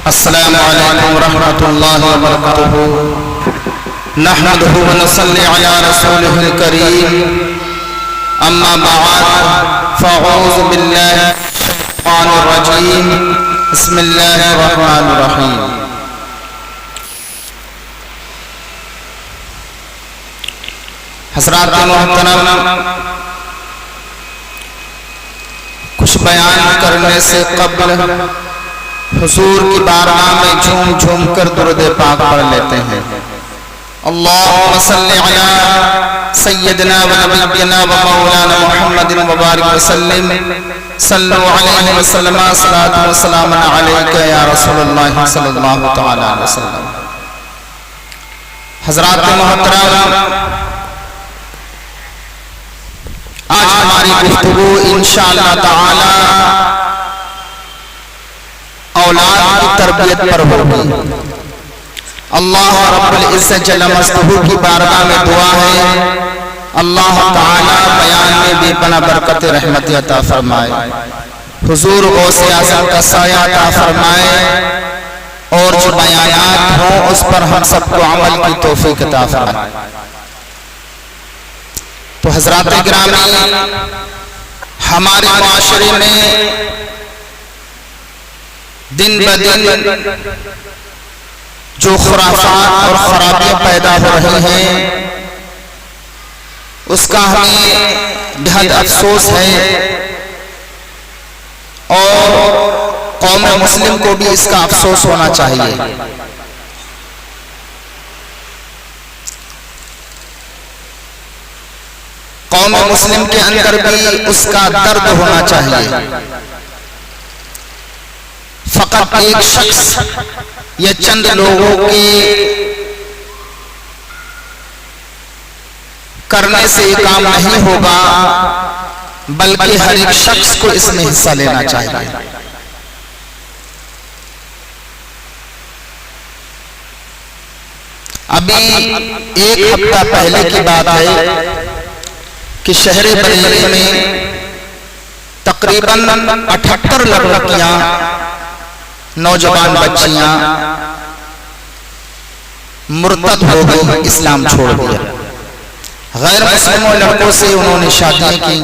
السلام علیکم ورحمۃ اللہ وبرکاتہ نحمدہ ونصلی علی رسولہ الکریم اما بعد فاعوذ باللہ من الشیطان الرجیم بسم اللہ الرحمن الرحیم حضرات محترم، کچھ بیان کرنے سے قبل حضور کی بارگاہ میں جھوم جھوم کر درود پاک پڑھ لیتے ہیں۔ اللہم صلی علی سیدنا و نبینا و مولانا محمد مبارک وسلم صلو علیہ وسلم صلاۃ و سلام علیک یا رسول اللہ صلی اللہ تعالی علیہ وسلم۔ حضرات محترم، آج ہماری گفتگو انشاءاللہ تعالی اولاد کی تربیت پر ہوگی۔ اللہ رب العزت جل مجدہ کی بارگاہ میں دعا ہے اللہ تعالی بیان میں بے پناہ برکت رحمت عطا فرمائے، حضور غوث اعظم کا سایہ عطا فرمائے، اور جو بیانات ہوں اس پر ہم سب کو عمل کی توفیق عطا فرمائے۔ تو حضرات گرامی، ہمارے معاشرے میں دن بدن جو خرافات اور خرابیاں پیدا ہو رہی ہیں اس کا ہمیں بہت افسوس ہے، اور قوم مسلم کو بھی اس کا افسوس ہونا چاہیے۔ قوم مسلم کے اندر بھی اس کا درد ہونا چاہیے۔ فقط ایک شخص یا چند لوگوں کے کرنے سے یہ کام نہیں ہوگا، بلکہ ہر ایک شخص کو اس میں حصہ لینا چاہیے۔ ابھی ایک ہفتہ پہلے کی بات ہے کہ شہر بریلی میں تقریباً 78 لڑکیاں، نوجوان بچیاں مرتد ہو گئی، اسلام چھوڑ دیا۔ غیر مسلموں لڑکوں سے انہوں نے شادیاں کی۔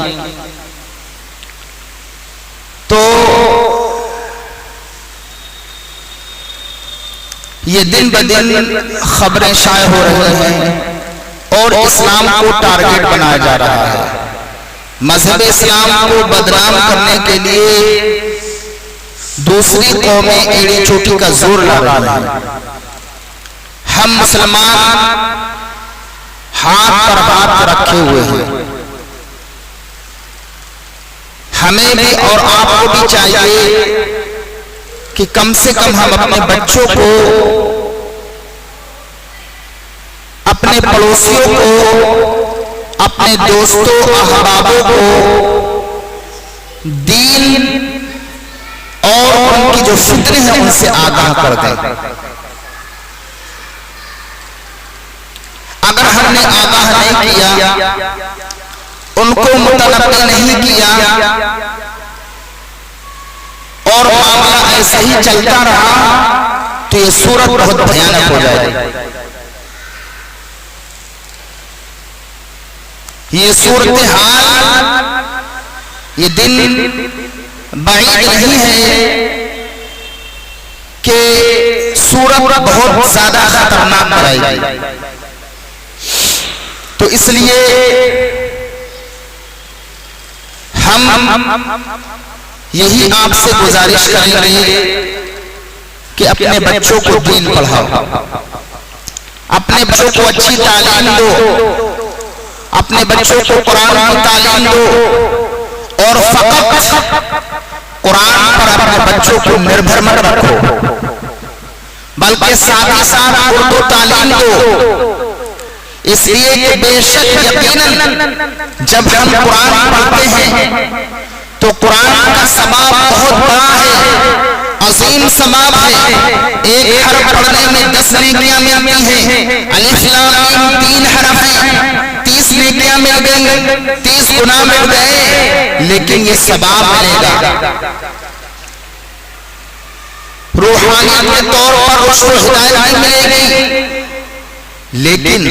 تو یہ دن بدن خبریں شائع ہو رہی ہیں اور اسلام کو ٹارگٹ بنایا جا رہا ہے۔ مذہب اسلام کو بدنام کرنے کے لیے دوسری قومیں ایڑی چوٹی کا زور لا رہی ہیں۔ ہم مسلمان ہاتھ پر ہاتھ رکھے ہوئے ہیں۔ ہمیں بھی اور آپ کو بھی چاہیے کہ کم سے کم ہم اپنے بچوں کو، اپنے پڑوسیوں کو، اپنے دوستوں احبابوں کو دین اور ان کی جو فطرے ہیں ان سے آگاہ کر دیں۔ اگر ہم نے آگاہ نہیں کیا، ان کو متنبہ نہیں کیا، اور معاملہ ایسے ہی چلتا رہا تو یہ صورت بہت بھیانک ہو جائے گی۔ یہ صورتحال، یہ دن بعید نہیں ہے کہ صورت بہت زیادہ خطرناک بنائے گی۔ تو اس لیے ہم یہی آپ سے گزارش کریں گے کہ اپنے بچوں کو دین پڑھاؤ، اپنے بچوں کو اچھی تعلیم دو، اپنے بچوں کو قرآن کی تعلیم دو، اور فقط قرآن پر اپنے بچوں کو نربھر مت رکھو، بلکہ ساتھ ہی ساتھ اردو تعلیم دو۔ اس لیے کہ بے شک یقیناً جب ہم قرآن پڑھتے ہیں تو قرآن کا ثواب بہت بڑا ہے، عظیم ثواب ہے۔ ایک حرف پڑھنے میں 10 نیکیاں ملتی ہیں۔ الف لام میم 3 حرف ہیں، 30 نیکیاں مل گئیں، 30 گناہ مل گئے، لیکن یہ ثواب ملے گا۔ روحانیت کے طور پر رشد و ہدایت بھی ملے گی، لیکن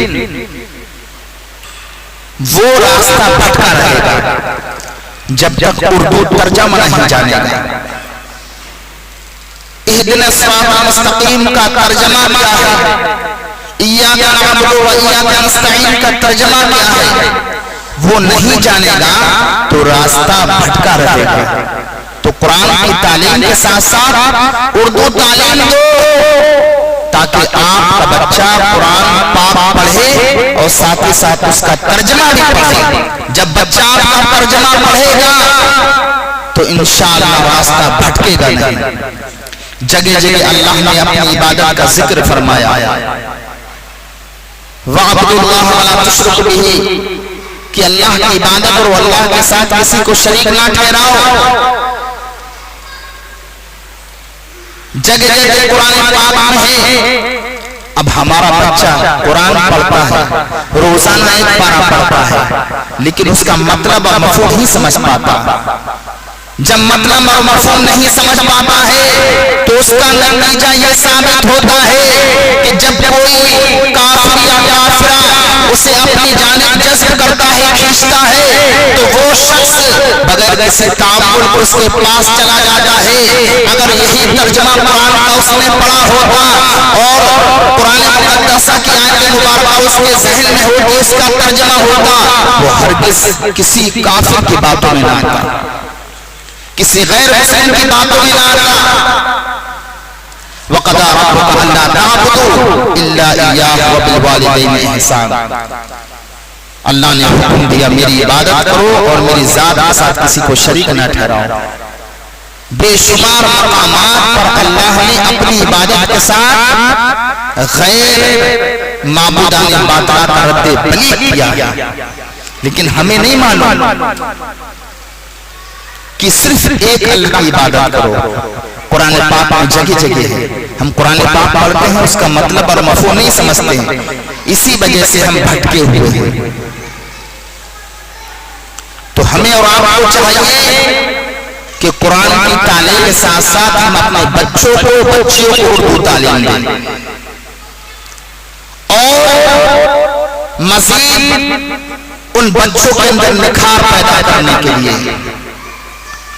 وہ راستہ بھٹکا رہے گا جب تک اردو ترجمہ نہیں جانے گا۔ اہدنا الصراط المستقیم کا ترجمہ کیا ہے؟ ایاک نعبد و ایاک نستعین کا ترجمہ کیا ہے؟ وہ نہیں جانے گا تو راستہ بھٹکا رہے گا۔ تو قرآن کی تعلیم کے ساتھ ساتھ اردو تعلیم دو تاکہ آپ کا بچہ قرآن پاک پڑھے اور ساتھ ہی ساتھ اس کا ترجمہ بھی پڑھے۔ جب بچہ آپ کا ترجمہ پڑھے گا تو انشاءاللہ راستہ بھٹکے گا نہیں۔ جگہ جگہ اللہ نے اپنی عبادت کا ذکر فرمایا، وَاعْبُدُوا اللَّهَ وَلَا تُشْرِكُوا بِهِ، کہ اللہ کی عبادت اور اللہ کے ساتھ کسی کو شریک نہ ٹھہراؤ۔ جگہ جگہ قرآن پاک میں ہے۔ اب ہمارا بچہ قرآن پڑھتا ہے، روزانہ ایک پارہ پڑھتا ہے، لیکن اس کا مطلب اور مفہوم نہیں سمجھ پاتا۔ جب مطلب اور مفہوم نہیں سمجھ پاتا ہے تو اس کا نتیجہ یہ ثابت ہوتا ہے کہ جب کوئی کافر یا کافرہ اسے اپنی جانب جذب کرتا ہے، کھینچتا ہے، تو وہ شخص بغیر کسی تعامل اس کے پاس چلا جاتا ہے۔ اگر یہی ترجمہ قرآن کا اس نے پڑھا ہوتا اور قرآن مقدسہ کی آیت مبارکہ اس کے ذہن میں ہوتی، اس کا ترجمہ ہوتا، وہ ہرگز کسی کافر کی باتوں میں نہ آتا، کسی غیر مسلم کی باتوں میں نہ آتا۔ وَقَضَىٰ رَبُّكَ أَلَّا تَعْبُدُوا إِلَّا إِيَّاهُ وَبِالْوَالِدَيْنِ إِحْسَانًا۔ اللہ نے حکم دیا میری عبادت کرو اور میری ذات کے ساتھ کسی کو شریک نہ ٹھہراؤ۔ بے شمار مقامات پر اللہ نے اپنی عبادت کے ساتھ غیر معبودان باطل کا رد بلی کیا، لیکن ہمیں نہیں معلوم کہ صرف ایک اللہ کی عبادت کرو۔ قرآن پاک میں جگہ جگہ ہے، ہم قرآن پاک پڑھتے ہیں، اس کا مطلب اور مفہوم نہیں سمجھتے ہیں، اسی وجہ سے ہم بھٹکے ہوئے ہیں۔ تو ہمیں اور آپ کو چاہیے کہ قرآن کی تعلیم کے ساتھ ساتھ ہم اپنے بچوں کو اردو تعلیم دیں، اور مزید ان بچوں کے اندر نکھار پیدا کرنے کے لیے،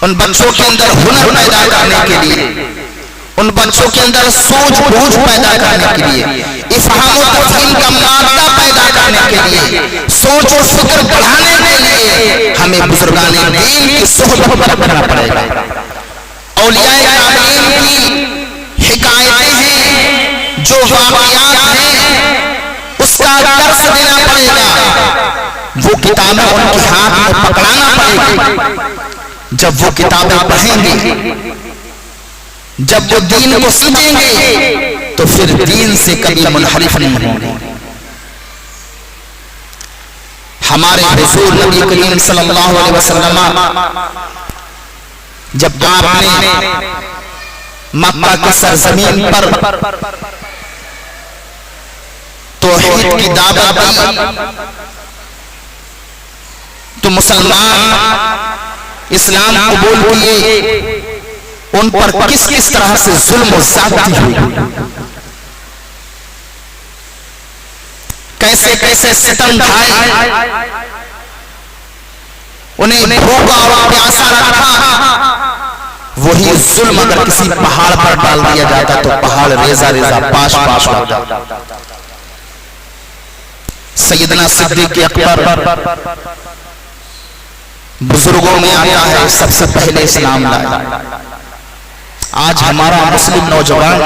ان بچوں کے اندر ہنر پیدا کرنے کے لیے، ان بچوں کے اندر سوچ بوجھ پیدا کرنے کے لیے، افہام و تفہیم کا مادہ پیدا کرنے کے لیے، سوچ و فکر بڑھانے کے لیے ہمیں بزرگان دین کی صحبت رکھنا پڑے گا۔ اولیاء کرام کی حکایتیں ہیں، جو واقعات ہیں، اس کا درس دینا پڑے گا۔ وہ کتابیں ان کے ہاتھ میں پکڑانا پڑے گی۔ جب وہ کتابیں پڑھیں گے، جب وہ دین کو سمجھیں گے، تو پھر دین سے کبھی منحرف نہیں ہوں گے۔ ہمارے حضور نبی کریم صلی اللہ علیہ وسلم جب آپ نے مکہ کی سرزمین پر توحید کی دعوت دی تو مسلمان اسلام قبول کیے، ان پر کس کس طرح سے ظلم و زیادتی ہوئی، کیسے کیسے ستم ڈھائے، انہیں بھوکا اور پیاسا رکھا۔ وہی ظلم اگر کسی پہاڑ پر ڈال دیا جاتا تو پہاڑ ریزہ ریزہ پاش پاش ہوتا۔ سیدنا صدیق اکبر بزرگوں میں آیا ہے، سب سے پہلے اسلام لایا۔ آج ہمارا مسلم نوجوان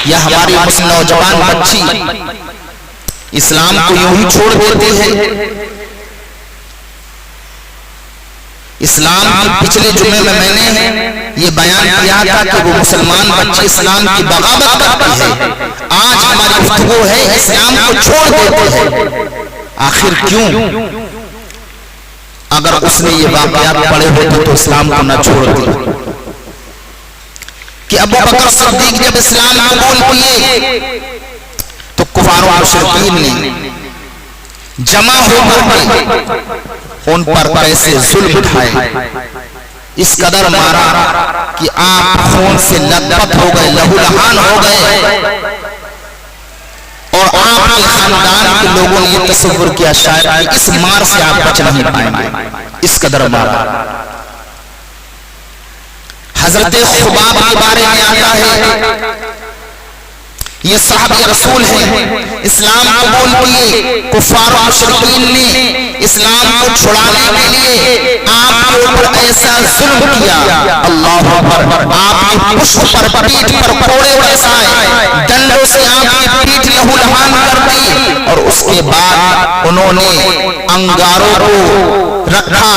یا ہماری مسلم نوجوان بچی اسلام کو یوں ہی چھوڑ دیتی ہے۔ اسلام کی پچھلے جمعے میں نے یہ بیان کیا تھا کہ وہ مسلمان بچے اسلام کی بغاوت کرتی ہے۔ آج ہماری گفتگو ہے اسلام کو چھوڑ دیتے ہیں۔ آخر کیوں؟ اگر اس نے یہ واقعات پڑھے ہوتے تو اسلام کو نہ چھوڑتی کہ ابو بکر صدیق جب اسلام قبول کیے تو کفار و مشرکین نے جمع ہو کر ان پر کیسے ظلم اٹھائے، اس قدر مارا کہ آپ خون سے لطپت ہو گئے، لہولہان ہو گئے، اور آپ کے خاندان کے لوگوں نے یہ تصور کیا شاید کہ اس مار سے آپ بچ نہیں پائیں گے، اس قدر مارا۔ حضرت خباب کے بارے میں آتا ہے، یہ صحابی رسول ہیں، اسلام قبول کیے، کفار و مشرکین نے اسلام کو چھڑانے کے لیے آپ کے اوپر ایسا ظلم کیا، اللہ اکبر، آپ کی پشت پر پیٹھ پر کوڑے برسائے، ڈنڈوں سے آپ کی پیٹھ لہولہان کر دی، اور اس کے بعد انہوں نے انگاروں کو رکھا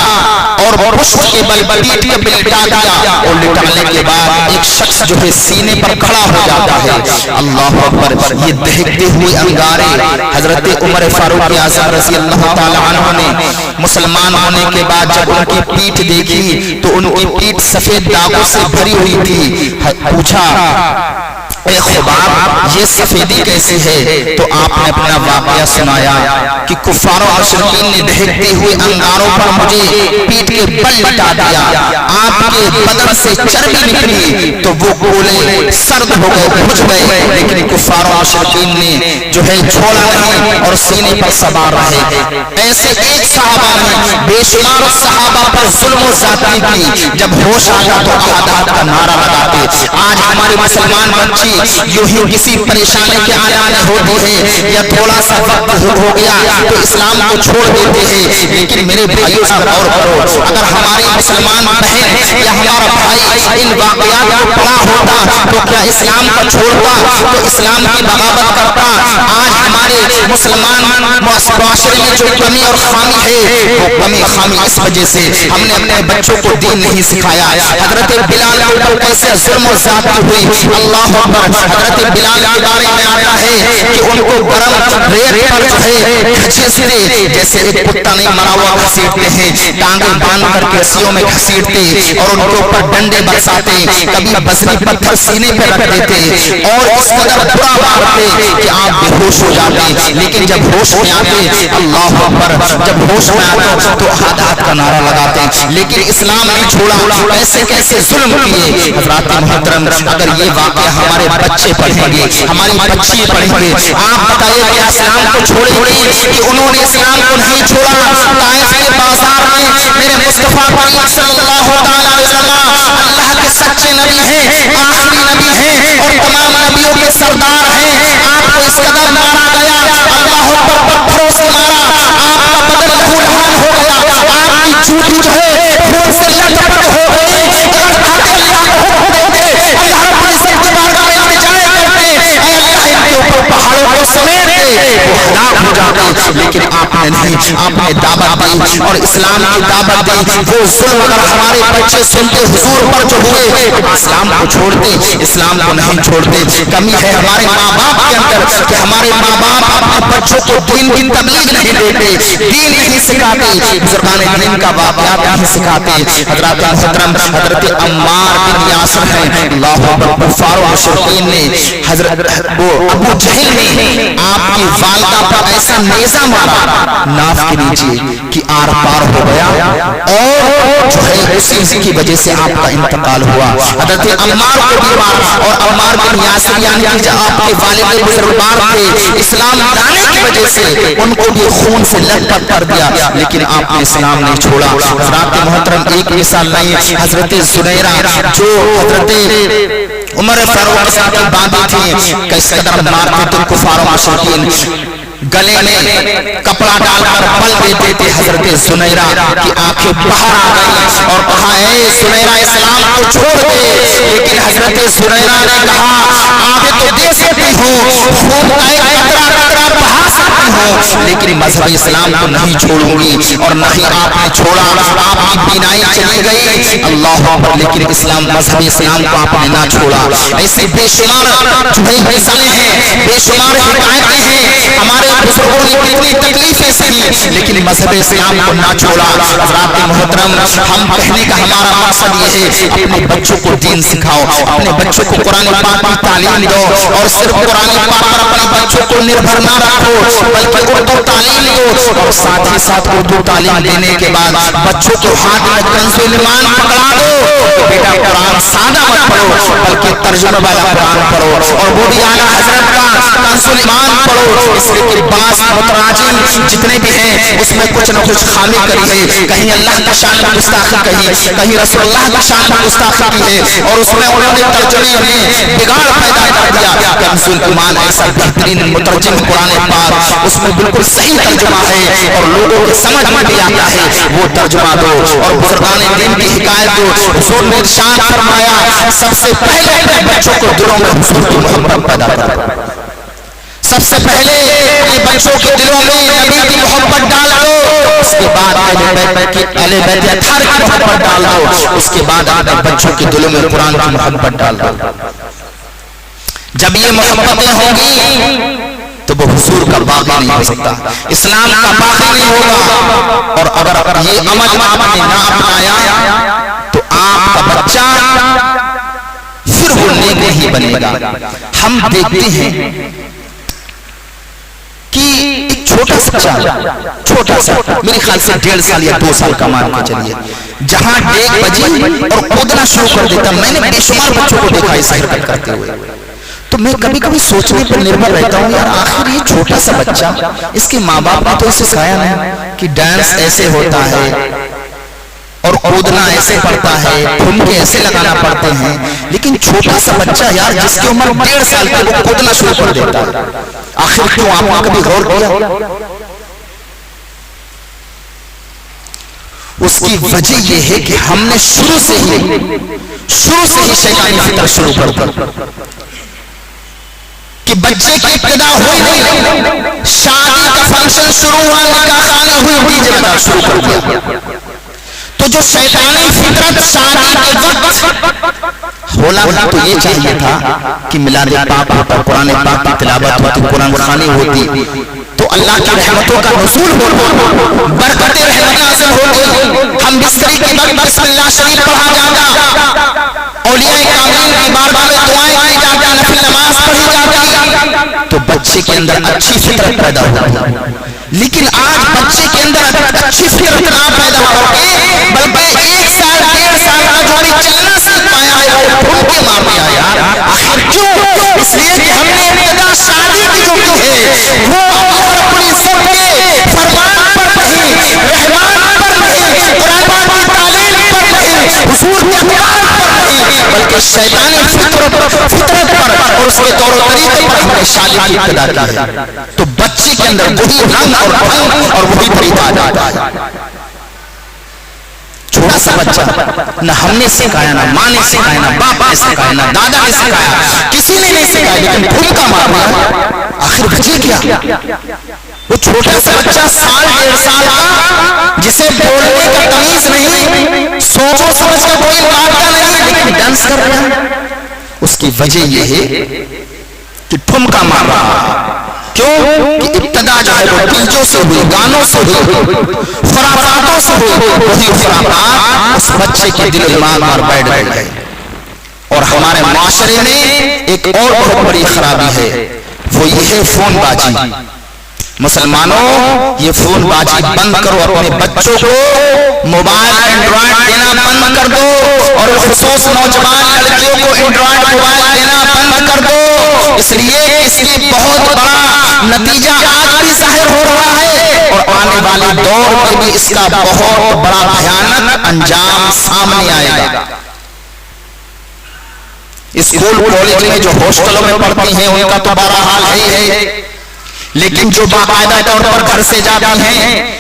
اور پشت کے بل پیٹھ کے بل لٹا دیا، اور لٹانے کے بعد ایک شخص جو ہے سینے پر کھڑا ہو جاتا ہے، اللہ اکبر، یہ دہکتے ہوئے انگارے حضرت عمر فاروق اعظم رضی اللہ تعالی عنہ نے مسلمان ہونے کے بعد جب ان کی پیٹھ دیکھی تو ان کی پیٹھ سفید داغوں سے بھری ہوئی تھی، پوچھا اے خباب یہ سفیدی کیسے ہے؟ تو آپ نے اپنا واقعہ سنایا کہ کفار و مشرکین نے دہکتے ہوئے انگاروں پر مجھے پیٹھ کے بل لٹا دیا، آپ کے بدن سے چربی نکلی تو وہ گولے سرد ہو گئے، بجھ گئے، لیکن کفار و مشرکین نے جو ہے چھوڑا نہیں اور سینے پر سوار رہے۔ ایسے ایک صحابہ نے بے شمار صحابہ پر ظلم و زیادتی کی، جب ہوش آیا تو شہادت کا نعرہ لگاتے۔ آج ہمارے مسلمان بچے یوں ہی کسی پریشانی کے عالم میں ہوتے ہیں یا تھوڑا سا وقت ہو گیا تو اسلام کو چھوڑ دیتے ہیں، لیکن میرے بھائیوں سے غور کرو، اگر ہماری مسلمان بہن یا ہمارا بھائی ان واقعات کو پڑھا ہوتا تو کیا اسلام کو چھوڑتا؟ تو اسلام کی بغاوت کرتا؟ آج ہمارے مسلمان معاشرے میں جو کمی اور خامی ہے وہ کمی خامی اس وجہ سے ہم نے اپنے بچوں کو دین نہیں سکھایا۔ حضرت بلال کے اوپر کیسے ظلم و زیادتی ہوئی، اللہ اکبر، حضرت بلال کے بارے میں آتا ہے کہ ان کو گرم ریت پر جو ہے گھسیٹتے، جیسے ایک کتا نہیں مرا ہوا گھسیٹتے ہیں، ٹانگیں باندھ کر کے رسیوں میں گھسیٹتے اور ان کے اوپر ڈنڈے برساتے، کبھی بزری پتھر سینے پہ رکھ دیتے اور اس قدر برا مارتے کہ آپ بے ہوش ہو جاتے، لیکن جب ہوش میں آتے، اللہ اکبر، جب ہوش میں آتے تو شہادت کا نعرہ لگاتے، لیکن اسلام نہیں چھوڑا، ایسے کیسے ظلم کیے۔ حضرات محترم، اگر یہ واقعہ ہمارے بچے پڑھیں گے، ہماری بچی پڑھیں گے، آپ بتائیے کیا اسلام کو چھوڑیں گے؟ کہ انہوں نے اسلام کو نہیں چھوڑا، طائف کے بازار میں میرے مصطفیٰ کریم صلی اللہ علیہ وسلم اللہ کے سچے نبی ہیں، آخری نبی ہیں اور تمام نبیوں کے سردار ہیں، آپ کو اس قدر مارا گیا، اللہ پر پتھروں سے مارا، آپ کا بدن لہولہان ہو گیا، آپ کی جوتی جو ہے خون سے لٹپٹ ہو گئی، اگر آپ اللہ کو حکم دیتے، اللہ رب العزت کی بارگاہ میں آنے جائے کرتے، اے اللہ ان کے اوپر پہاڑوں کو سمیٹ دے، وہ ہلاک ہو جاتے، لیکن آپ نے نہیں، آپ نے دعوت دی اور اسلام کی دعوت دی۔ وہ ظلم اگر ہمارے بچے سنتے حضور پر جو ہوئے، اسلام کو چھوڑتے، اسلام کو نہیں چھوڑتے۔ کمی ہے ہمارے ماں باپ کے اندر کہ ہمارے ماں باپ اپنے بچوں کو دین کی تبلیغ نہیں دیتے، دین نہیں سکھاتے، بزرگان دین کا واقعات نہیں سکھاتے۔ حضرات محترم، حضرت عمار بن یاسر ہیں، اللہ اکبر، کفار و مشرکین نے حضرت ابو جہل نے آپ کی والدہ پر ایسا نیزہ مارا ناف کے نیچے کہ آر پار ہو گیا اور جو ہے اسی کی وجہ سے آپ کا انتقال ہوا۔ حضرت عمار کو بھی مارا، اور عمار بن یاسر یعنی کہ جو آپ کے والد بزرگوار تھے، اسلام لانے کی وجہ سے ان کو بھی خون سے لطپت کر دیا، لیکن آپ نے اسلام نہیں چھوڑا۔ حضرات محترم، ایک مثال نہیں، حضرت زنیرہ جو حضرت عمر فاروق کے ساتھ باندھی تھی، کس قدر مارتے تھے کفار و مشرکین، گلے میں کپڑا ڈال کر بل دیتے تھے حضرت زنیرہ کی آنکھیں باہر آ گئی اور کہا اے زنیرہ اسلام کو چھوڑ دے، لیکن حضرت زنیرہ نے کہا آنکھیں تو دے سکتی ہوں، خون کا ایک قطرہ قطرہ بہا سکتی ہوں، لیکن مذہب اسلام کو نہیں چھوڑوں گی، اور نہ ہی آپ نے چھوڑا، آپ کی بینائی چلی گئی، اللہ اکبر، لیکن اسلام مذہب اسلام کو آپ نے نہ چھوڑا۔ ایسے بے شمار جو مثالیں ہیں، بے شمار حکایتیں ہیں، ہمارے بزرگوں نے کتنی تکلیفیں سہی لیکن مذہب اسلام کو نہ چھوڑا۔ حضرات محترم، ہم کہنے کا ہمارا مقصد یہ ہے اپنے بچوں کو دین سکھاؤ، اپنے بچوں کو قرآن پاک کی تعلیم دو، اور صرف قرآن پاک پر اپنے بچوں کو نربھر نہ رکھو، بلکہ اردو تعلیم دو، اور ساتھ ہی ساتھ اردو تعلیم دینے کے بعد بچوں کو ہاتھ میں کنز ایمان پکڑا دو، بیٹا قرآن سادہ مت پڑھو بلکہ ترجمہ والا قرآن پڑھو، اور وہ بھی اعلیٰ حضرت کا کنز ایمان پڑھو، اس لیے کہ بعض متراجم جتنے بھی ہیں اس میں کچھ نہ کچھ خامی کری ہے، کہیں اللہ کی شان میں گستاخی کہی، کہیں رسول اللہ کی شان میں گستاخی کی ہے، اور اس میں انہوں نے ترجمے میں بگاڑ پیدا کر دیا۔ کنز ایمان ایسا بہترین مترجم قرآن پاک، اس میں بالکل صحیح ترجمہ ہے اور لوگوں کے سمجھ میں بھی آتا ہے، وہ ترجمہ دو اور بزرگان دین کی حکایت دو۔ حضور نے ارشاد فرمایا سب سے پہلے اپنے بچوں کو دلوں میں حضور کی محبت پیدا کرو، سب سے پہلے اپنے بچوں کے دلوں میں نبی کی محبت ڈال دو، اس کے بعد اہل بیت اطہار کی محبت ڈال دو، اس کے بعد اپنے بچوں کے دلوں میں قرآن کی محبت ڈال دو۔ جب یہ محبتیں ہوں گی تو وہ حضور کا باغی نہیں ہو سکتا، اسلام کا باغی نہیں ہوگا، اور اگر یہ عمل آپ نے نہ اپنایا تو آپ کا بچہ پھر وہ نیک نہیں بنے گا۔ ہم دیکھتے ہیں کہ ایک چھوٹا سا میرے خیال سے 1.5 سال یا 2 سال کا مان کے چلیے، جہاں ڈیگ بجی اور کودنا شروع کر دیتا، میں نے بے شمار بچوں کو دیکھا اس حرکت کرتے ہوئے، تو میں کبھی کبھی سوچنے پر نربھر رہتا ہوں یار آخر یہ چھوٹا سا بچہ، اس کے ماں باپ نے تو اسے سکھایا نہیں کہ ڈانس ایسے ہوتا ہے اور کودنا ایسے پڑتا ہے، ٹھمکے ایسے لگانا پڑتے ہیں، لیکن چھوٹا سا بچہ یار جس کی عمر 1.5 سال کی وہ کودنا شروع کر دیتا ہے، آخر کیوں؟ آپ نے کبھی غور کیا؟ اس کی وجہ یہ ہے کہ ہم نے شروع سے ہی شیطانی فطرت شروع کر دی کہ بچے کی ابتدا ہوئی نہیں، شادی کا فنکشن شروع ہوا، نکاح خانے ہوئی، ڈیجے بجانا شروع کر دیا۔ تو جو شیطانی فطرت شادی کے وقت ہونا تو یہ چاہیے تھا کہ میلاد پاک ہوتا، قرآن پاک کی تلاوت ہوتی، قرآن خوانی ہوتی، تو اللہ کی رحمتوں کا نزول ہوتا، برکت رحمت نازل ہوتی، ہم بستری کے وقت بسم اللہ شریف پڑھا جاتا، اولیاء کرام کی بارگاہ میں دعائیں کی جاتی، نفل نماز پڑھی جاتی، تو بچے کے اندر اچھی فطرت پیدا ہوتی۔ لیکن آج بچے کے اندر اچھی فطرت نہ پیدا ہو کے بلکہ 1 سال 1.5 سال کا جو بھی چلنا سیکھ پایا ہے وہ ٹھوک کے مار دیا یار، آخر کیوں؟ اس لیے کہ ہم نے ابتدا شادی کی جو کی ہے وہ اللہ رب العزت کے فرمان پر نہیں، رحمان پر نہیں، قرآن پاک کی تعلیم پر نہیں، حضور کے قرآن پر نہیں، بلکہ شیطانی فطرت پر اور اس کے طور و طریقے پر ہم نے شادی کی ابتدا کی ہے۔ تو بچے کے اندر وہی رنگ اور ڈھنگ اور وہی طریقہ آتا ہے۔ چھوٹا سا بچہ نہ ہم نے سکھایا، نہ ماں نے سکھایا، نہ باپ نے سکھایا، نہ دادا نے سکھایا، کسی نے نہیں سکھایا، لیکن ٹھمکا مارنا آخر بچے کیا؟ وہ چھوٹا سا بچہ 1 سال 1.5 سال کا جسے بولنے کا تمیز نہیں، سوچ سمجھ کا کوئی بات نہیں، لیکن ڈانس کر رہا ہے، اس کی وجہ یہ ہے کہ ٹھمکا مار رہا۔ کیوں؟ کہ ابتدا جو ہے وہ ڈیجوں سے ہوئی، گانوں سے ہوئی، خرافاتوں سے ہوئی، وہی خرافات اس بچے کے دل و دماغ پر بیٹھ گئے۔ اور ہمارے معاشرے میں ایک اور بہت بڑی خرابی ہے، وہ یہ ہے فون بازی۔ مسلمانوں یہ فون بازی بند کرو، اپنے بچوں کو موبائل اینڈرائیڈ دینا بند کر دو، اور خصوص نوجوان لڑکیوں کو اینڈرائیڈ موبائل دینا بند کر دو، اس لیے اس کی بہت بڑا نتیجہ آج بھی ظاہر ہو رہا ہے، اور آنے والے دور میں بھی اس کا بہت بڑا بھیانک انجام سامنے آئے گا۔ اسکول کالج میں جو ہاسٹلوں میں پڑھتی ہیں ان کا تو بڑا حال ہے، لیکن جو باقاعدہ طور پر گھر سے جاتی ہیں،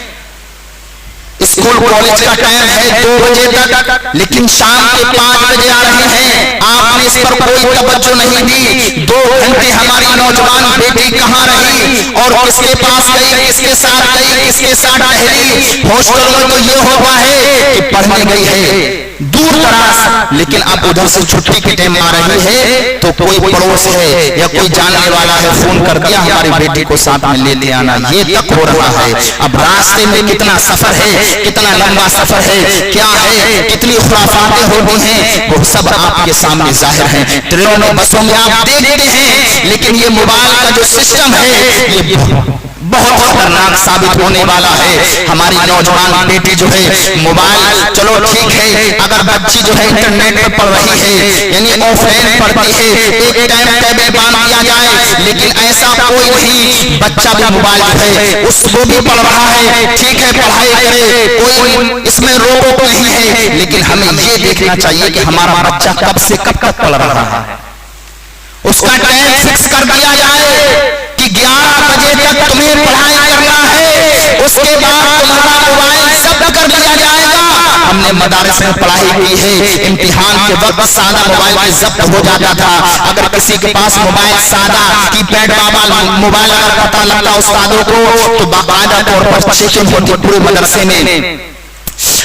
اسکول کالج کا ٹائم ہے 2 بجے تک، لیکن شام کے 5 بجے آ رہے ہیں، آپ نے اس پر کوئی توجہ نہیں دی۔ 2 گھنٹے ہماری نوجوان بیٹی کہاں رہی اور کس کے پاس گئی، کس کے ساتھ گئی، کس کے ساتھ ٹہلی؟ ہاسٹل میں تو یہ ہوا ہے کہ پڑھنے گئی ہے دور دراز، لیکن اب ادھر سے چھٹی کے ٹائم آ رہی ہے تو کوئی پڑوس ہے یا کوئی جاننے والا ہے فون کر دیا ہماری بیٹی کو ساتھ میں لے لے آنا، یہ تک ہو رہا ہے۔ اب راستے میں کتنا سفر ہے، کتنا لمبا سفر ہے، کیا ہے، کتنی خرافاتیں ہوتی ہیں، وہ سب آپ کے سامنے ظاہر ہیں۔ ٹرینوں بسوں میں آپ دیکھتے ہیں، لیکن یہ موبائل کا جو سسٹم ہے یہ بہت خطرناک ثابت ہونے والا ہے. ہماری نوجوان بیٹی جو ہے موبائل، چلو ٹھیک ہے اگر بچی جو ہے انٹرنیٹ پر پڑھ رہی ہے یعنی آف لائن پڑھتی ہے، ایک ٹائم ٹیبل باندھ دیا جائے، لیکن ایسا کوئی نہیں. بچہ بھی موبائل جو ہے اس کو بھی پڑھ رہا ہے، ٹھیک ہے پڑھائی کرے، کوئی اس میں روک نہیں ہے، لیکن ہمیں یہ دیکھنا چاہیے کہ ہمارا بچہ کب سے کب تک پڑھ رہا ہے. اس کا ٹائم فکس کر دیا جائے کہ 11 بجے تک تمہیں پڑھائی کرنا ہے، اس کے بعد تمہارا موبائل ضبط کر دیا جائے گا. ہم نے مدارس میں پڑھائی کی ہے، امتحان کے وقت سادہ موبائل میں ضبط ہو جاتا تھا. اگر کسی کے پاس موبائل سادہ کی پیڈ موبائل اگر پتہ لگتا استادوں کو تو باقاعدہ طور پر چیکنگ ہوتی پورے مدرسے میں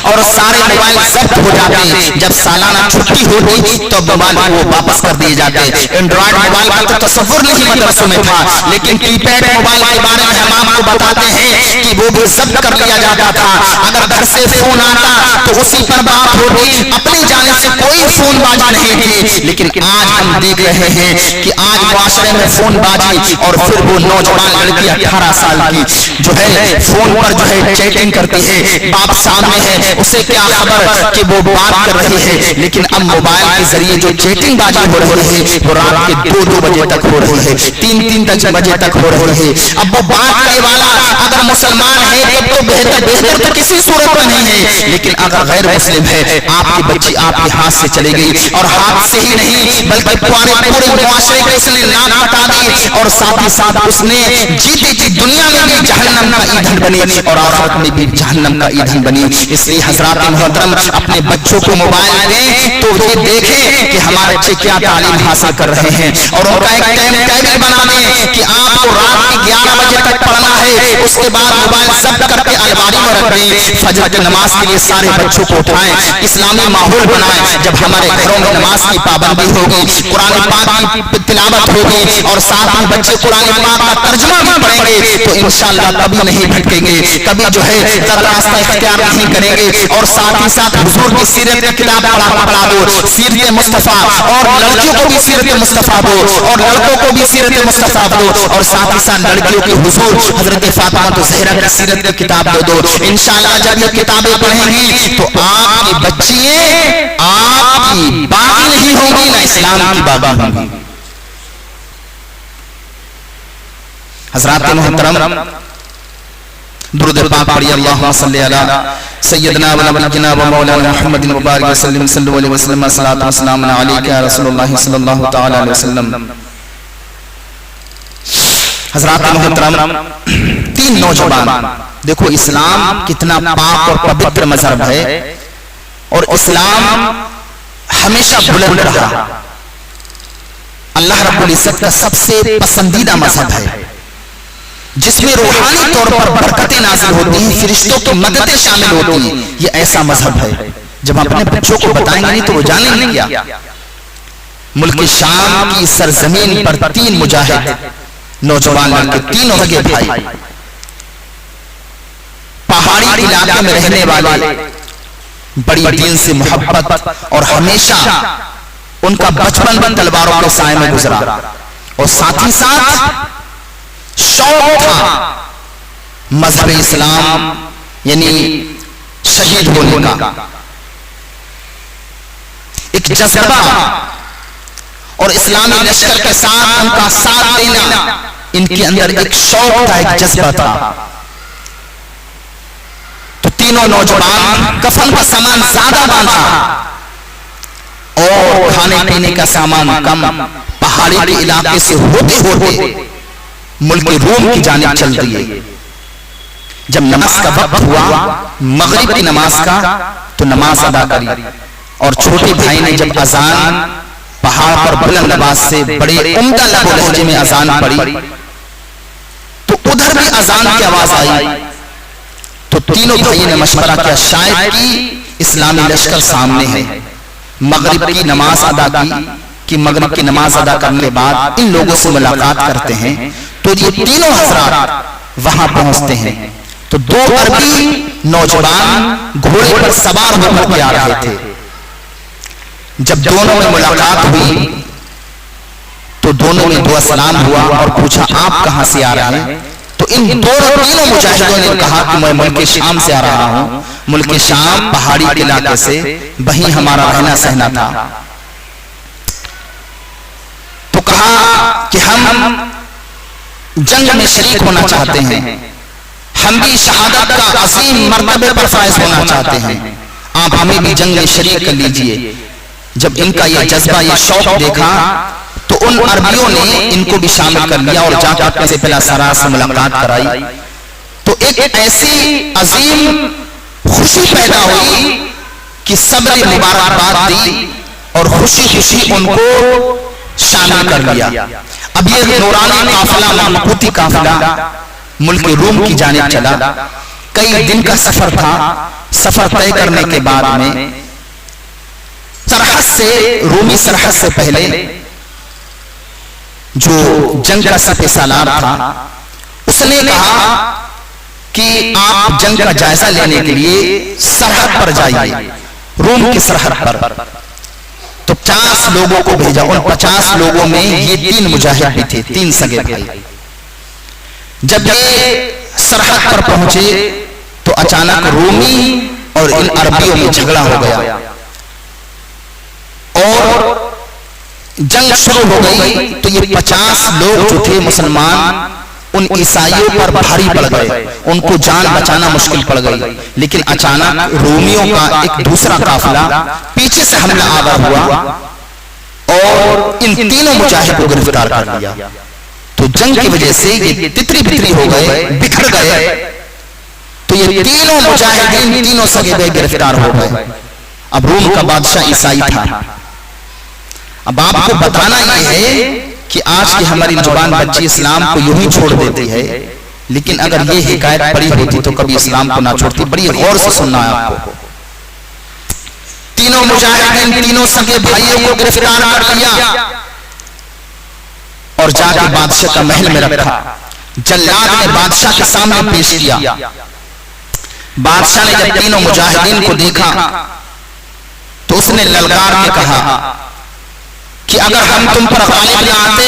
اور سارے موبائل ضبط ہو جاتے. جب سالانہ چھٹی ہوتی تو موبائل کو واپس کر دیے جاتے. اینڈرائیڈ موبائل کا تو تصور نہیں مدرسوں میں تھا، لیکن کی پیڈ موبائل کے بارے میں ہم آپ کو بتاتے ہیں کہ وہ بھی ضبط کر لیا جاتا تھا. اگر گھر سے فون آتا تو اسی پر بات ہوتی، اپنی جانب سے کوئی فون بازی نہیں تھی. لیکن آج ہم دیکھ رہے ہیں کہ آج معاشرے میں فون بازی، اور پھر وہ نوجوان لڑکی 18 سال کی جو ہے فون پر جو ہے چیٹنگ کرتی ہے، باپ سامنے ہے، اسے کیا خبر کہ وہ بات کر رہی ہے. لیکن اب موبائل کے ذریعے جو چیٹنگ بازی ہو رہی ہے وہ رات کے 2-2 بجے تک ہو رہی ہے، 3-3 بجے تک ہو رہی ہے. اب وہ بات کرنے والا اگر مسلمان ہے تو بہتر تو کسی صورت میں نہیں ہے، لیکن اگر غیر مسلم ہے آپ کی بچی آپ کے ہاتھ سے چلے گئی، اور ہاتھ سے ہی نہیں بلکہ پورے معاشرے کو اس نے نام ہٹا دی، اور ساتھ ہی ساتھ اس نے جیتی جی دنیا میں بھی جہنم کا ایندھن بنی اور آخرت میں بھی جہنم کا ایندھن بنی. اس لیے حضرات محترم اپنے بچوں کو موبائل دیں تو یہ دیکھیں کہ ہمارے بچے کیا تعلیم حاصل کر رہے ہیں، اور ان کا ایک ٹائم ٹیبل بنا دیں کہ آپ کو رات کے 11 بجے تک پڑھنا ہے، اس کے بعد موبائل ضبط کر کے الماری میں رکھ دیں. فجر کی نماز کے لیے سارے بچوں کو اٹھائیں، اسلامی ماحول بنائیں. جب ہمارے گھروں میں نماز کی پابندی ہوگی، قرآن پاک کی تلاوت ہوگی، اور ساتھ ہی بچے قرآن پاک کا ترجمہ بھی پڑھیں گے تو انشاءاللہ کبھی نہیں بھٹکیں گے، کبھی جو ہے راستہ اختیار نہیں کریں گے. اور ساتھ ہی ساتھ حضور کی سیرت کی کتاب پڑھا دو، سیرت مصطفیٰ، اور لڑکیوں کو بھی سیرت مصطفیٰ دو، اور لڑکوں کو بھی سیرت مصطفیٰ دو، اور ساتھ ہی ساتھ لڑکیوں کی حضور حضرت فاطمہ زہرا کی سیرت کی کتاب دو. انشاءاللہ جب یہ کتابیں پڑھیں گی تو آپ کی بچیاں آپ کی باغی نہیں ہوں گی، نہ اسلام کی باغی ہوں گی. حضرات محترم درود پاک پڑھیے، اللہم صلی علی سیدنا و نبینا و مولانا محمد مبارک وسلم صلی اللہ علیہ وسلم. صلاۃ و سلام علیک یا رسول اللہ صلی اللہ تعالی علیہ وسلم. حضرات محترم 3 نوجوان، دیکھو اسلام کتنا پاک اور پوتر مذہب ہے، اور اسلام ہمیشہ بلند رہا، اللہ رب العزت کا سب سے پسندیدہ مذہب ہے، جس میں روحانی طور پر برکتیں نازل ہوتی ہیں، فرشتوں کی مددیں شامل ہوتی ہیں. یہ ایسا مذہب ہے جب اپنے بچوں کو بتائیں گے نہیں تو وہ جانیں گے کیا. ملک شام کی سرزمین پر 3 مجاہد نوجوان لڑکے، تینوں سگے بھائی، پہاڑی علاقے میں رہنے والے، بڑی دین سے محبت، اور ہمیشہ ان کا بچپن تلواروں کے سائے میں گزرا، اور ساتھ ہی ساتھ شوق تھا مذہب اسلام یعنی شہید ہونے کا، ایک جذبہ، اور اسلامی لشکر کے ساتھ ان کا ساتھ دینا، ان کے اندر ایک شوق تھا، ایک جذبہ تھا. تو تینوں نوجوان کفن کا سامان زیادہ باندھا اور کھانے پینے کا سامان کم، پہاڑی کے علاقے سے ہوتے ہوتے ملک روم کی جانب چل دیے. جب نماز کا وقت ہوا، مغرب کی نماز کا، تو نماز ادا کری، اور چھوٹے بھائی نے جب اذان پہاڑ پر بلند آواز سے بڑے عمدہ لب و لہجے میں اذان پڑھی تو ادھر بھی اذان کی آواز آئی. تو تینوں بھائی نے مشورہ کیا، شاید کی اسلامی لشکر سامنے ہے. مغرب کی نماز ادا کی مغرب کی نماز ادا کرنے کے بعد ان لوگوں سے ملاقات کرتے ہیں. تو یہ تینوں حضرات وہاں پہنچتے ہیں تو 2 عربی نوجوان گھوڑے پر سوار ہو کر کے آ رہے تھے. جب دونوں میں ملاقات ہوئی تو دونوں میں دعا سلام ہوا اور پوچھا آپ کہاں سے آ رہے ہیں؟ تو ان تینوں مجاہدوں نے کہا کہ میں ملک شام سے آ رہا ہوں، ملک شام پہاڑی علاقے سے، وہیں ہمارا رہنا سہنا تھا. تو کہا کہ ہم جنگ میں شریک ہونا چاہتے ہیں، ہم بھی شہادت کا عظیم مرتبے پر فائز ہونا چاہتے ہیں، آپ ہمیں بھی جنگ میں شریک کر لیجئے. جب ان کا یہ جذبہ، یہ شوق دیکھا تو ان عربیوں نے ان کو بھی شامل کر لیا اور جا کر اپنے سے پہلا سرار سے ملاقات کرائی. تو ایک ایسی عظیم خوشی پیدا ہوئی کہ سب نے مبارکباد دی اور خوشی خوشی ان کو شامل کر لیا. اب یہ نورانی قافلہ، ملکوتی قافلہ ملک روم کی جانب چلا. کئی دن کا سفر تھا. سفر طے کرنے کے بعد میں سرحد سے، رومی سرحد سے پہلے جو جنگ کا سپہ سالار تھا، اس نے کہا کہ آپ جنگ کا جائزہ لینے کے لیے سرحد پر جائیے، روم کی سرحد پر. تو 50 لوگوں کو بھیجا. ان 50 لوگوں میں یہ 3 مجاہد بھی تھے، 3 سگے بھائی. جب یہ سرحد پر پہنچے تو اچانک رومی اور ان عربیوں میں جھگڑا ہو گیا اور جنگ شروع ہو گئی. تو یہ 50 لوگ جو تھے مسلمان، ان عیسائیوں پر بھاری پڑ گئے، ان کو جان بچانا مشکل پڑ گئی. لیکن اچانک رومیوں کا ایک دوسرا قافلہ پیچھے سے حملہ آور ہوا اور ان تینوں مجاہد کو گرفتار کر لیا. تو جنگ کی وجہ سے یہ تتری بتری ہو گئے، بکھر گئے. تو یہ تینوں مجاہدین، تینوں سگے بھائی گرفتار ہو گئے. اب روم کا بادشاہ عیسائی تھا. اب آپ کو بتانا یہ ہے کہ آج کی ہماری نوجوان بچی اسلام کو یوں ہی چھوڑ دیتی ہے، لیکن اگر یہ حکایت پڑھی ہوتی تو کبھی اسلام کو نہ چھوڑتی. بڑی غور سے سننا ہے آپ کو. تینوں مجاہدین، تینوں سگے بھائیوں کو گرفتار کر لیا اور جا کے بادشاہ کا محل میں رکھا. جلاد نے بادشاہ کے سامنے پیش کیا. بادشاہ نے جب تینوں مجاہدین کو دیکھا تو اس نے للکار کے کہا کہ اگر ہم تم پر غالب نہ آتے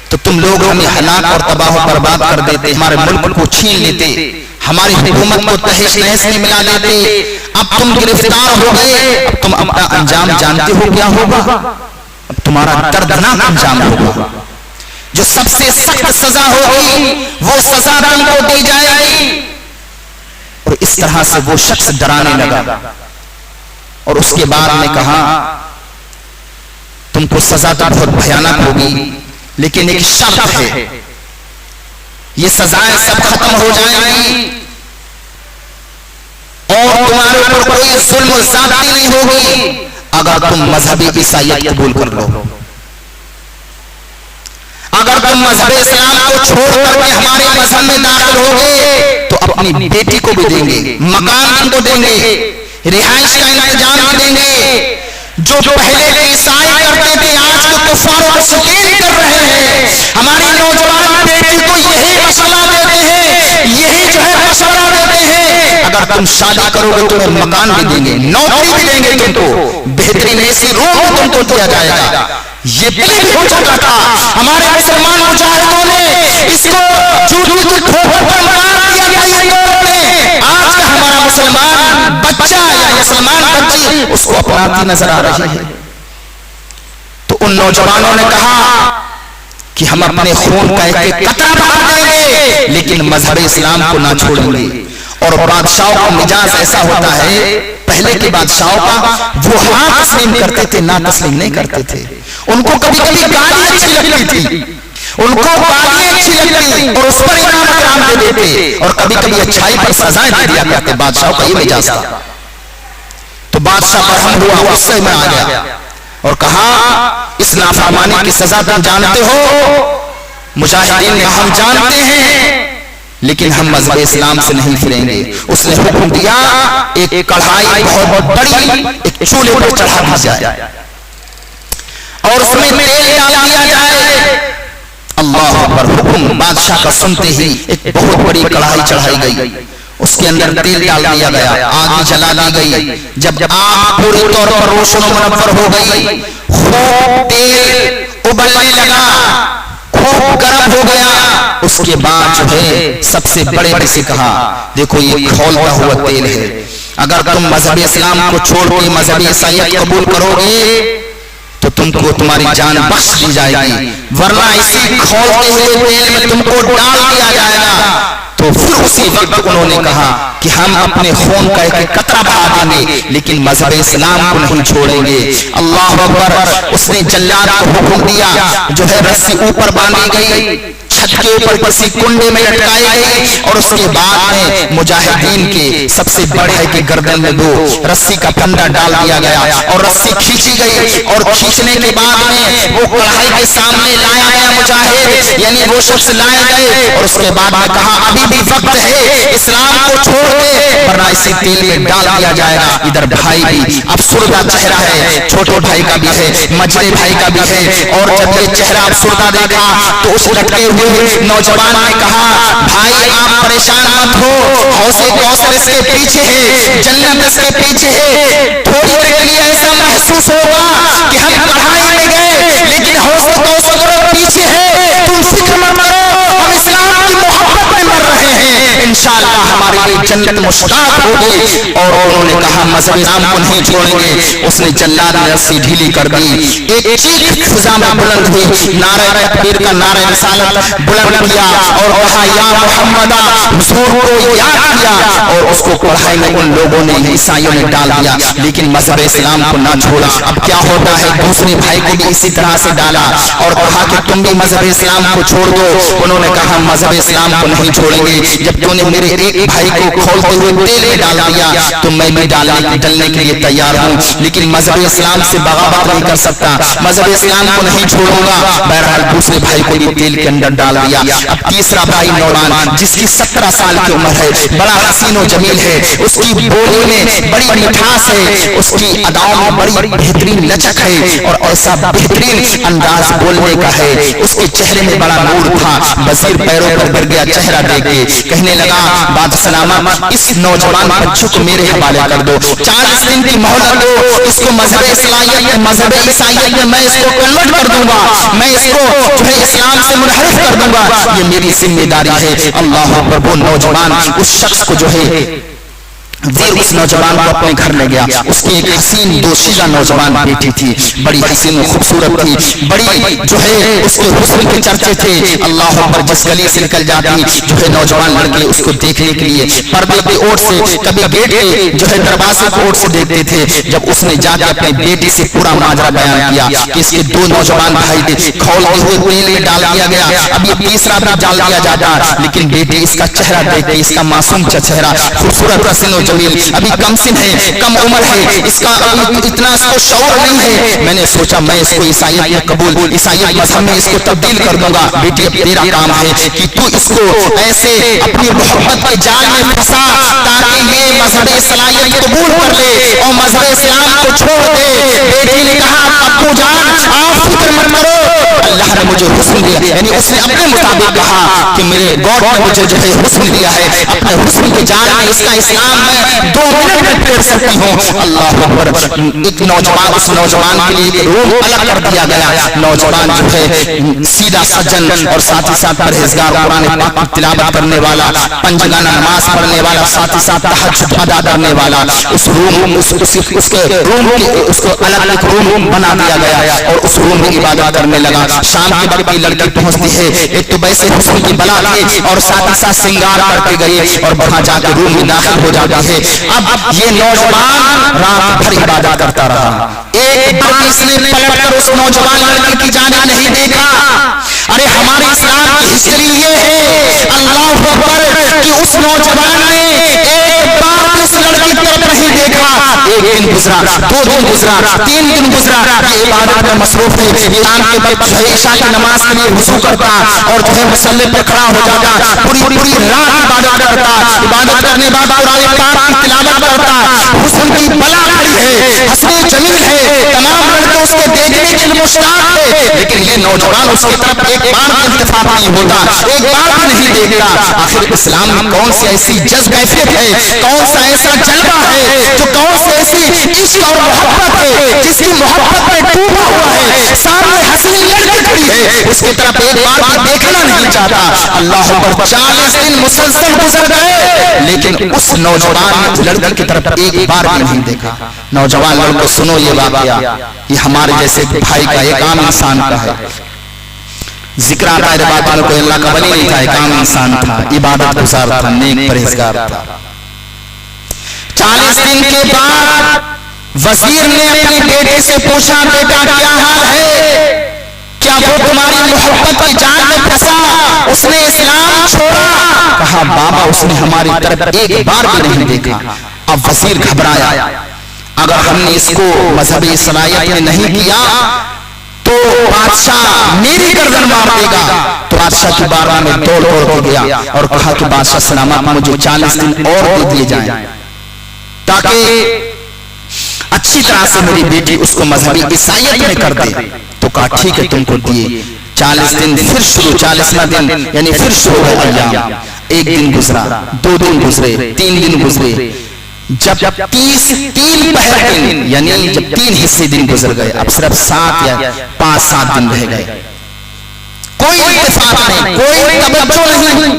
تو تم لوگ ہمیں ہلاک اور تباہ و برباد کر دیتے، ہمارے ملک کو چھین لیتے، ہماری حکومت کو تہش نہش میں ملا دیتے. اب تم گرفتار ہو گئے، اب تم اپنا انجام جانتے ہو کیا ہوگا؟ اب تمہارا دردناک انجام ہوگا. جو سب سے سخت سزا ہوگی وہ سزا تم کو دی جائے گی. اور اس طرح سے وہ شخص ڈرانے لگا اور اس کے بعد نے کہا تم کو سزا تو بہت بھیانک ہوگی، لیکن ایک شرط ہے، یہ سزائیں سب ختم ہو جائیں گی اور تمہارے اوپر کوئی ظلم و زیادتی نہیں ہوگی اگر تم مذہبی عیسائیت قبول کر لو. اگر تم مذہب اسلام کو چھوڑ کر کے ہمارے مذہب میں داخل ہوگے تو اپنی بیٹی کو بھی دیں گے، مکان تم کو دیں گے، رہائش کا انتظام بھی دیں گے. جو پہلے کے عیسائی کرتے تھے آج کے کفار و مشرکین کر رہے ہیں. ہماری نوجوان بیٹی کو یہی مشورہ دیتے ہیں، یہی جو ہے مشورہ دیتے ہیں اگر تم شادی کرو گے تمہیں مکان بھی دیں گے، نوکری بھی دیں گے، تم کو بہترین ایسی روم تم کو دیا جائے گا. یہ پہلے بھی ہو چکا تھا. ہمارے مسلمان مجاہدوں نے اس کو جھوٹ کی کھوپڑ پر مار دیا تھا. یہ دور میں آج کا ہمارا مسلمان بچہ یا مسلمان بچی اس کو اپناتی نظر آ رہی ہے. تو ان نوجوانوں نے کہا کہ ہم اپنے خون کا ایک قطرہ بہا دیں گے لیکن مذہب اسلام کو نہ چھوڑیں گے. اور بادشاہوں کا مزاج ایسا ہوتا ہے، پہلے کے بادشاہوں کا وہ ہاں تسلیم کرتے تھے، نہ تسلیم نہیں کرتے تھے. ان کو کبھی کبھی گالی اچھی لگتی تھی، ان کو گالی اچھی لگتی اور اس پر انعام اکرام دے دیتے اور کبھی کبھی اچھائی پر سزائیں دے دیا کرتے. بادشاہوں کا یہ مزاج تھا. تو بادشاہ برہم ہوا، غصے میں آ گیا اور کہا اس نافرمانی کی سزا تم جانتے ہو؟ مجاہدین نے ہم جانتے ہیں لیکن ہم مذہب اسلام سے نہیں پھریں گے. اس نے حکم دیا ایک کڑھائی بہت بڑی ایک چولہے پر چڑھا دی جائے اور اس میں تیل ڈال دیا جائے. اللہ اکبر. حکم بادشاہ کا سنتے ہی ایک بہت بڑی کڑھائی چڑھائی گئی، اس کے اندر تیل ڈال دیا گیا، آگ جلا دی گئی. جب آگ پوری طور پر روشن و منور ہو گئی، خوب تیل ابلنے لگا، خوب گرم ہو گیا. اس کے بعد جو ہے سب سے بڑے نے سے کہا دیکھو یہ کھولتا ہوا تیل ہے، اگر تم مذہب اسلام کو چھوڑ کے مذہب عیسائیت قبول کرو گے تو تم کو تمہاری جان بخش دی جائے گی، ورنہ اسی کھولتے ہوئے تیل میں تم کو ڈال دیا جائے گا۔ تو پھر اسی وقت انہوں نے کہا کہ ہم اپنے خون کا ایک قطرہ بہا دیں گے لیکن مذہب اسلام کو نہیں چھوڑیں گے۔ اللہ اکبر۔ اس نے جلاد کو حکم دیا، جو ہے رسی اوپر باندھی گئی، چھت کے اوپر کسی کنڈے میں لٹکائی گئی، اور اس کے بعد میں مجاہدین کے سب سے بڑے کے گردن میں دو رسی کا پھندا ڈال دیا گیا اور رسی کھینچی گئی، اور کھینچنے کے بعد میں وہ کڑھائی کے سامنے لایا گیا مجاہد، یعنی وہ شخص لائے گئے، اور اس کے بعد میں کہا ابھی بھی وقت ہے، اسلام کو چھوڑ دے ورنہ اسی تیل میں ڈال دیا جائے گا۔ ادھر بھائی بھی افسردہ چہرہ ہے، چھوٹے بھائی کا بھی ہے، مجھے بھائی کا بھی ہے، اور جب یہ چہرہ افسردہ دیکھا تو اس لٹکے ہوئے نوجوان نے کہا بھائی آپ پریشان مت ہو، حوض کوثر اس کے پیچھے ہے، جنت اس کے پیچھے ہے، تھوڑی دیر کے لیے ایسا محسوس ہوگا کہ ہم کڑھائی میں گئے لیکن حوض کوثر پیچھے ہے، تم فکر مت کرو، ہم اسلام کی محبت میں مر رہے ہیں، انشاءاللہ ہمارے لیے جنت مشتاق ہوگی۔ اور انہوں نے کہا مذہب اسلام کو نہیں چھوڑیں گے۔ اس نے جلاد نے رسی ڈھیلی کر دی، ایک چیخ فضا میں بلند ہوئی، نعرہ تکبیر کا نعرہ رسالت بلند کیا اور کہا یا محمد، حضور کو یاد کیا، اور اس کو کڑھائی میں ان لوگوں نے عیسائیوں نے ڈال دیا لیکن مذہب اسلام کو نہ چھوڑا۔ اب کیا ہوتا ہے دوسرے بھائی کو بھی اسی طرح سے ڈالا اور کہا کہ تم بھی مذہب اسلام کو چھوڑ دو۔ انہوں نے کہا مذہب اسلام کو نہیں چھوڑیں گے، جب تم نے میرے ایک بھائی کو کھولتے ہوئے تیل میں ڈال دیا تو میں بھی ڈلنے کے لیے تیار ہوں، لیکن مذہب اسلام سے بغاوت نہیں کر سکتا، مذہب اسلام کو نہیں چھوڑوں گا۔ بہرحال دوسرے بھائی کو بھی تیل کے اندر ڈال دیا۔ اب تیسرا بھائی نوجوان جس کی 17 سال کی عمر ہے، بڑا حسین و جمیل ہے، اس کی بولی میں بڑی مٹھاس ہے، اس کی اداؤں میں بڑی بہترین لچک ہے اور ایسا بہترین انداز بولنے کا ہے، اس کے چہرے میں بڑا نور تھا۔ وزیر پیروں پر گر گیا چہرہ دیکھ کے، کہنے لگا باد سلامت اس نوجوان بچوں کو میرے حوالے کر دو، 40 دن کی مہلت دو، اس کو مذہب اسلامیت مذہب عیسائیت میں اس کو کنورٹ کر دوں گا، میں اس کو جو ہے اسلام سے منحرف کر دوں گا، یہ میری ذمہ داری ہے۔ اللہ اکبر۔ وہ نوجوان اس شخص کو جو ہے ویر اس نوجوان کو اپنے گھر لے گیا، اس کی ایک حسین دوشیزہ نوجوان بیٹی تھی، بڑی حسین و خوبصورت تھی، بڑی جو ہے اس کے حسن کے چرچے تھے۔ اللہ اکبر۔ جس گلی سے نکل جاتی جو ہے نوجوان لڑکے اس کو دیکھنے کے لیے پردے کی اوٹ سے، کبھی گیٹ کے جو ہے دروازے کی اوٹ سے دیکھتے تھے۔ جب اس نے جا کے اپنی بیٹی سے پورا ماجرا بیان کیا کہ اس کے 2 نوجوان بھائی تھے، کھولتے ہوئے تیل میں ڈال دیا گیا، اب یہ تیسرا بھی ڈال دیا جاتا، لیکن بیٹی اس کا چہرہ دیکھ کے، اس کا معصوم چہرہ، خوبصورت حسین و ابھی کم سن ہے، کم عمر ہے، اس کا اتنا اس کو شعور نہیں ہے، میں نے سوچا میں اس کو عیسائیت میں قبول، عیسائیت مذہب میں اس کو تبدیل کر دوں گا۔ بیٹی اب تیرا کام ہے کہ تو اس کو ایسے اپنی محبت کے جال میں پھنسا تاکہ یہ مذہب اسلامیت قبول کر لے اور مذہب اسلام کو چھوڑ دے۔ بیٹی نے کہا ابو جان آپ فکر مت کرو، اللہ نے مجھے حسن دیا، یعنی اس نے اپنے مطابق کہا کہ میرے گاڈ نے مجھے جو ہے حسن دیا ہے، اپنے حسن کے جال میں اس کا اسلام میں 2 منٹ میں پھیر سکتی ہوں۔ اللہ اکبر۔ ایک نوجوان، اس نوجوان کے لیے ایک روم الگ کر دیا گیا، نوجوان جو ہے سیدھا سجن اور ساتھ ہی ساتھ پرہیزگار، قرآن پاک کی تلاوت کرنے والا، پنجگانہ نماز پڑھنے والا، ساتھ ہی ساتھ تہجد ادا کرنے والا، اس روم اس کے روم کے اس کو الگ ایک روم بنا دیا گیا اور اس روم میں عبادت کرنے لگا۔ شام کے وقت لڑکی پہنچتی ہے، ایک تو ویسے حسن کی بلا تھی اور ساتھ ہی ساتھ سنگار کر کے گئی اور وہاں جا کے روم میں داخل ہو جاتا ہے۔ اب یہ نوجوان رات بھر عبادت کرتا رہا، ایک بار اس نے پلٹ کر اس نوجوان لڑکی کی جانب نہیں دیکھا۔ ارے ہمارے اسلام کی ہسٹری یہ ہے، اللہ اکبر، کہ اس نوجوان نے ایک بار اس لڑکی کی طرف نہیں دیکھا۔ ایک دن گزرا، 2 دن گزرا، 3 دن گزرا، یہ عبادت میں مصروف ہے۔ شام کے وقت جو ہے عشاء کی نماز کے لیے وضو کرتا اور جو ہے مصلی پہ کھڑا ہو جاتا، پوری رات عبادت کرتا، عبادت کرنے بعد قرآن پاک کی تلاوت کرتا۔ حسن کی بلا کھڑی ہے، حسن جمیل ہے، تمام لڑکے اس کو دیکھنے کے لیے مشتاق تھے، لیکن یہ نوجوان اس کی طرف ایک بار بھی التفات نہیں ہوتا، ایک بار بھی نہیں دیکھتا۔ آخر اسلام میں کون سی ایسی جذب کیفیت ہے، کون سا ایسا جلوہ ہے، جو کون سی ایسی عشق اور محبت ہے جس کی محبت میں ڈوبا ہوا ہے، سامنے حسین لڑکی کھڑی ہے، اس کی طرف ایک بار بھی دیکھنا نہیں چاہتا۔ اللہ پر 40 دن مسلسل گزر گئے، لیکن اس نوجوان لڑکی کی طرف ایک بار بھی نہیں دیکھا۔ نوجوان لڑکوں سنو یہ واقعہ، یہ ہمارے جیسے بھائی کا ایک عام انسان کا ہے۔ ذکر آتا ہے روایت میں کوئی اللہ کا ولی نہیں تھا، ایک عام انسان تھا، عبادت گزار تھا، نیک پرہیزگار تھا۔ 40 دن کے بعد وزیر نے اپنی بیٹے سے پوچھا، بیٹا کیا حال ہے؟ کیا وہ تمہاری محبت کی جال میں پھنسا؟ اس نے اسلام چھوڑا؟ کہا بابا اس نے ہماری طرف ایک بار بھی نہیں دیکھا۔ اب وزیر گھبرایا، اگر ہم نے اس کو مذہبی صلاحیت میں نہیں کیا تو بادشاہ میری گردن مار دے گا۔ تو بادشاہ کی بارگاہ میں دوڑ کے گیا اور کہا کہ بادشاہ سلامت، مجھے 40 دن اور دے دیے جائیں تاکہ اچھی طرح سے میری بیٹی اس کو مذہبی عیسائیت میں کر دے۔ تو کہا ٹھیک ہے تم کو دیے۔ 40 دن پھر شروع، 40واں دن یعنی پھر شروع ہے ایام۔ ایک دن گزرا، 2 دن گزرے، 3 دن گزرے، جب 3 پہر دن یعنی جب 3 حصے دن گزر گئے، اب صرف 7 یا 5-7 دن رہ گئے، کوئی اتفاق نہیں، کوئی توجہ نہیں۔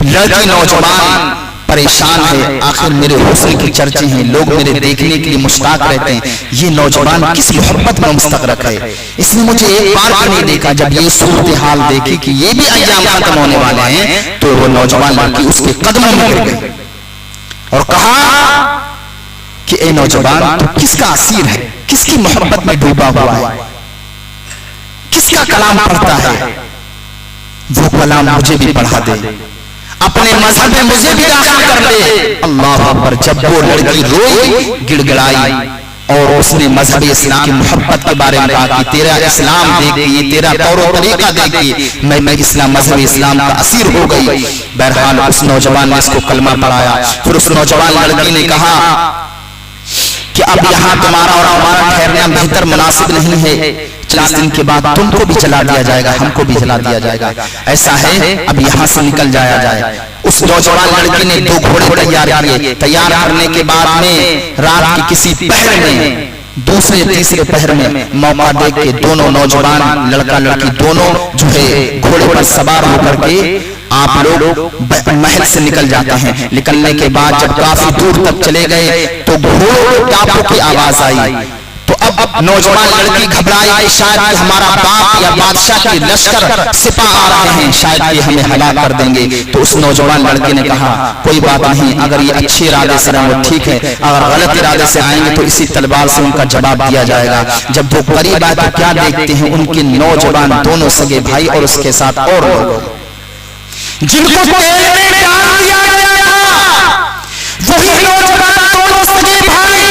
لڑکی نوجوان پریشان ہے، آخر میرے حسن کی چرچے ہیں، لوگ میرے دیکھنے کے لیے مشتاق رہتے ہیں، یہ نوجوان کس محبت میں مستغرق ہے، اس نے مجھے ایک بار بھی نہیں دیکھا۔ جب یہ صورتحال دیکھی کہ یہ بھی ایام ختم ہونے والے ہیں تو وہ نوجوان لڑکی اس کے قدموں میں گر گئی اور کہا کہ اے نوجوان تو کس کا اسیر ہے، کس کی محبت میں ڈوبا ہوا ہے، کس کا کلام پڑھتا ہے؟ وہ کلام مجھے بھی پڑھا دے، اپنے مذہب میں مجھے بھی داخل کر دے۔ اللہ اکبر۔ جب وہ لڑکی روئی، گڑ گڑائی اور اس نے مذہب اسلام کی محبت کے بارے میں کہا کہ تیرا اسلام دیکھ کے، یہ تیرا طور و طریقہ دیکھ کے میں اسلام مذہب اسلام کا اسیر ہو گئی۔ بہرحال اس نوجوان نے اس کو کلمہ پڑھایا۔ پھر اس نوجوان لڑکی نے کہا کہ اب یہاں تمہارا اور ہمارا ٹھہرنا بہتر مناسب نہیں ہے، 40 دن کے بعد تم کو بھی جلا دیا جائے گا، ہم کو بھی جلا دیا جائے گا، ایسا ہے اب یہاں سے نکل جایا جائے۔ اس نوجوان لڑکی نے 2 گھوڑے تیار کیے، تیار کرنے کے بعد میں رات کی کسی پہر میں، دوسرے تیسرے پہر میں موقع دیکھ کے دونوں نوجوان لڑکا لڑکی دونوں جو ہے گھوڑے پر سوار ہو کر کے آپ لوگ محل سے نکل جاتے ہیں۔ نکلنے کے بعد جب کافی دور تک چلے گئے تو گھوڑوں ٹاپوں کی آواز آئی، تو اب نوجوان لڑکی گھبرائی کہ شاید کہ ہمارا باپ یا بادشاہ کی لشکر سپاہ آ رہے ہیں، شاید کہ ہمیں ہلاک کر دیں گے۔ تو اس نوجوان لڑکے نے کہا کوئی بات نہیں، اگر یہ اچھے ارادے سے آئیں وہ ٹھیک ہے، اگر غلط ارادے سے آئیں گے تو اسی تلوار سے ان کا جواب دیا جائے گا۔ جب وہ قریب آئے تو کیا دیکھتے ہیں، ان کے نوجوان دونوں سگے بھائی اور اس کے ساتھ اور لوگ جن کو تیل میں ڈال دیا گیا تھا، وہی نوجوان دونوں سگے بھائی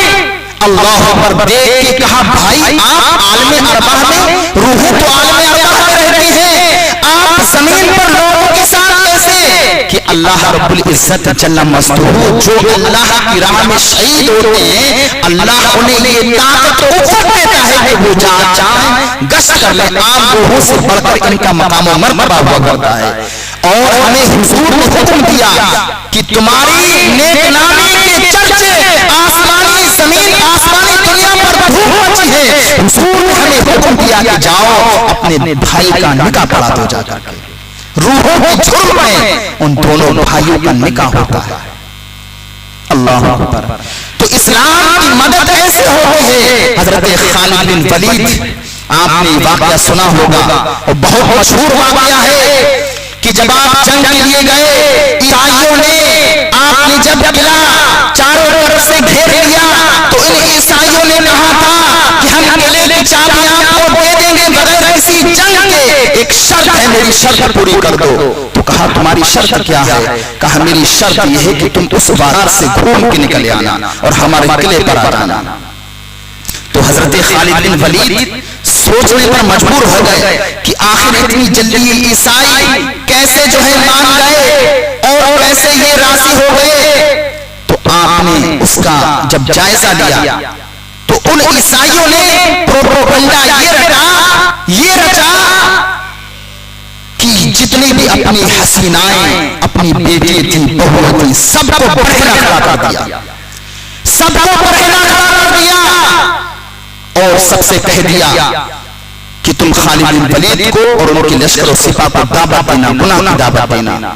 اللہ اکبر دیکھ کے کہا بھائی آپ عالم ارواح میں، روحیں تو عالم ارواح میں رہتی ہیں، آپ زمین پر لوگوں کے ساتھ کیسے؟ کہ اللہ رب العزت جل مجدہ جو اللہ کی راہ میں شہید ہوتے ہیں، اللہ انہیں یہ طاقت و قوت دیتا ہے کہ وہ جہاں چاہیں گشت کر لیں، عام لوگوں سے بڑھ کر ان کا مقام و مرتبہ ہوا کرتا ہے۔ اور ہمیں حضور نے حکم دیا کہ تمہاری نیک نامی کے چرچے آسمانی زمین آسمانی دنیا پر دھوم مچی ہے۔ حضور نے ہمیں حکم دیا کہ جاؤ اپنے بھائی کا نکاح پڑھا دو، جا کر کے روحوں کے جرم میں ان دونوں بھائیوں کا نکاح ہوتا ہے۔ اللہ اکبر۔ تو اسلام کی مدد ایسے ہوتی ہے۔ حضرت خالد بن ولید، آپ نے واقعہ سنا ہوگا اور بہت مشہور واقعہ ہے کہ جب آپ جنگ کے لیے گئے، عیسائیوں نے آپ نے جب قلعہ چاروں طرف سے گھیر لیا تو ان عیسائیوں نے کہا تھا کہ ہم قلعے کی چابیاں آپ کو دے دیں گے بغیر کسی جنگ کے، ایک شرط ہے، میری شرط پوری کر دو۔ تو کہا تمہاری شرط کیا ہے؟ کہا میری شرط یہ ہے کہ تم اس بازار سے گھوم کے نکل آنا اور ہمارے قلعے پر آ جانا۔ تو حضرت خالد بن ولید سوچنے پر مجبور ہو گئے کہ آخر اتنی جلدی عیسائی کیسے جو ہے مان گئے اور کیسے یہ راضی ہو گئے۔ تو آپ نے اس کا جب جائزہ لیا تو ان عیسائیوں نے پروپیگنڈا یہ رچا کہ جتنی بھی اپنی حسینائیں، اپنی بیٹی تھی، بہو تھی، سب کو برہنہ کھڑا کر دیا، سب کو برہنہ کھڑا کر دیا، اور سب سے کہہ دیا کہ تم خالد بن ولید کو اور ان کے لشکر و سپاہ کو دعوت دینا، گناہ کی دعوت دینا۔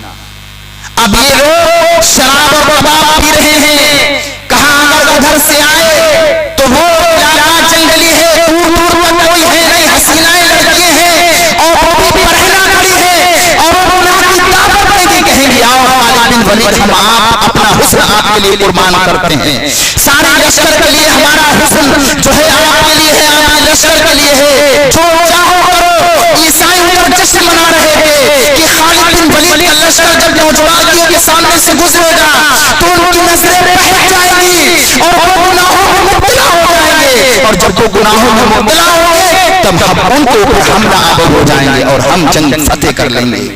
اب یہ لوگ شراب اور کباب پی رہے ہیں، کہاں اگر ادھر سے آئے تو وہ علاقہ جنگلی ہے، دور دور تک کوئی ہے نہیں، حسینائیں لڑکیاں ہیں اور وہ بھی برہنہ کھڑی ہے، اور وہ گناہ کی دعوت دے کے کہیں گے آؤ خالد بن ولید، ہم آپ اپنا حسن آپ کے لیے قربان کرتے ہیں، سارے لشکر کے لیے ہمارا حسن جو ہے آپ کے لیے ہے، آپ کے لشکر کے لیے ہے، جو چاہو کرو۔ عیسائی ادھر جشن منا رہے ہیں کہ خالد بن ولید کا لشکر جب نوجوانیوں کے سامنے سے گزرے گا تو ان کی نظریں بہک جائیں گی اور وہ گناہوں میں مبتلا ہو جائیں گے، اور جب وہ گناہوں میں مبتلا ہوں گے تب ہم ان کے اوپر حملہ آور ہو جائیں گے اور ہم جنگ فتح کر لیں گے۔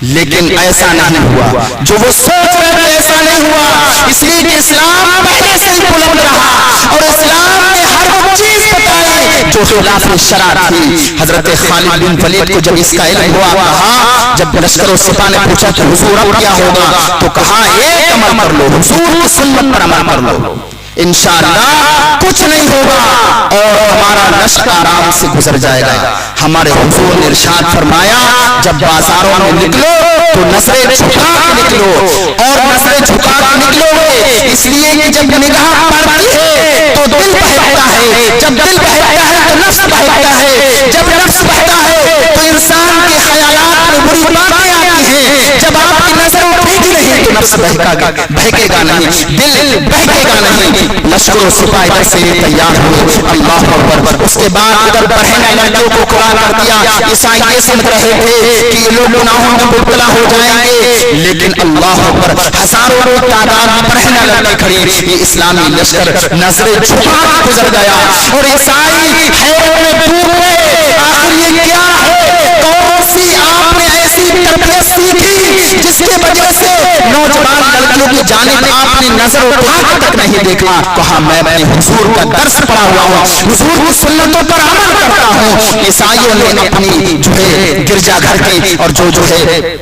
لیکن ایسا نہیں ہوا، جو وہ سوچ رہے تھے ایسا نہیں ہوا، اس لیے کہ اسلام پہلے سے ہی بلند رہا اور اسلام نے ہر وہ چیز بتائی جو خلاف شرع تھی۔ حضرت خالد بن ولید کو جب اس کا علم ہوا، کہا، جب لشکر و سپاہ نے پوچھا کہ حضور اب کیا ہوگا تو کہا ایک عمل کر لو، حضور کی سنت پر عمل کر لو، انشاءاللہ کچھ نہیں ہوگا اور ہمارا لشکر آرام سے گزر جائے گا۔ ہمارے حضور نے ارشاد فرمایا جب بازاروں میں نکلو تو نظریں جھکا کے نکلو، اور نظریں جھکا کے نکلو گے اس لیے کہ جب نگاہ پڑتی ہے تو دل بہکتا ہے، جب دل بہکتا ہے تو نفس بہکتا ہے، جب نفس بہتا ہے تو انسان کے خیالات میں بری باتیں آتی ہیں، جب آپ کی نظر اٹھے گی نہیں تو نفس بہکے گا نہیں، دل بہکے گا نہیں۔ لشکر و سپاہ ادھر سے تیار ہوئے، اللہ اکبر۔ اس کے بعد ادھر برہنہ لڑکیوں کو قرار کر دیا۔ عیسائی یہ سمجھ رہے تھے کہ یہ لوگ گناہوں میں مبتلا ہو جائیں گے، لیکن اللہ اکبر ہزاروں لوگ تعداد میں برہنہ لڑکی کھڑی، یہ اسلامی لشکر نظریں جھکا کے گزر گیا اور عیسائی حیرت میں ڈوب گئے، آخر یہ کیا ہے، کون سی آپ نے ایسی تربیت سیکھی جس کی وجہ سے نوجوان لڑکیوں کی جانب آپ نے نظر اٹھا کے تک نہیں دیکھا۔ کہا میں اپنے حضور کا درس پڑھا ہوا ہوں، حضور کی سنتوں پر عمل کرتا ہوں۔ عیسائیوں نے اپنی جو ہے گرجا گھر کی اور جو ہے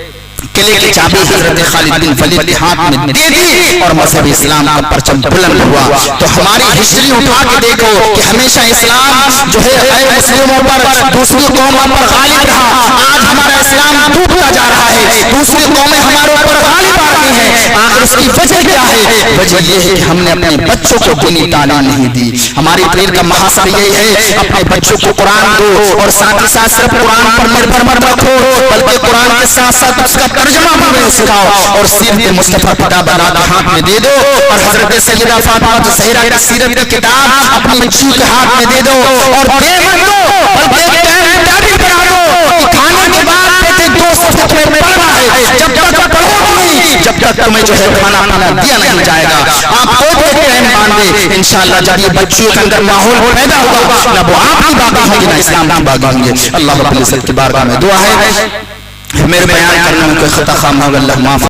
قلعے کی چابی حضرت خالد بن ولید کے ہاتھ میں دے دی اور مذہب اسلام کا پرچم بلند ہوا۔ تو ہماری ہسٹری اٹھا کے دیکھو کہ ہمیشہ اسلام جو ہے غیر مسلموں پر، دوسری قوموں پر غالب رہا، آج ہمارا اسلام ٹوٹتا جا رہا ہے، دوسری قومیں ہمارے اوپر غالب آ رہی ہیں۔ آخر اس کی وجہ کیا ہے؟ وجہ یہ ہے کہ ہم نے اپنے بچوں کو دینی تعلیم نہیں دی۔ ہماری پیر کا محاصر یہی ہے اپنے بچوں کو قرآن دو اور ساتھ ہی ساتھ صرف قرآن پر نربھر مت رکھو بلکہ قرآن کے ساتھ ساتھ اس کا ترجمہ بھی انہیں سکھاؤ اور سیرت مصطفیٰ کتاب اولاد کے ہاتھ میں دے دو، اور حضرت سیدہ فاطمہ زہرا کی سیرت کی کتاب اپنی بچیوں کے ہاتھ میں دے دو، اور دے مت دو بلکہ ٹائم ٹیبل بنا دو کہ کھانے کے بعد بیٹے 2 صفحے میں پڑھنا ہے، جب تک پڑھو نہیں جب تک تمہیں جو ہے کھانا پانا دیا نہیں جائے گا۔ آپ کوئی بھی ٹائم باندھے، انشاءاللہ جب یہ بچیوں کے اندر ماحول پیدا ہوگا نہ وہ آپ کی باغی ہوں گے نہ اسلام کی باغی ہوں گے۔ اللہ رب العزت کی بارگاہ میں دعا ہے میرے بیان کرنے میں کوئی خطا خام ہو اللہ معاف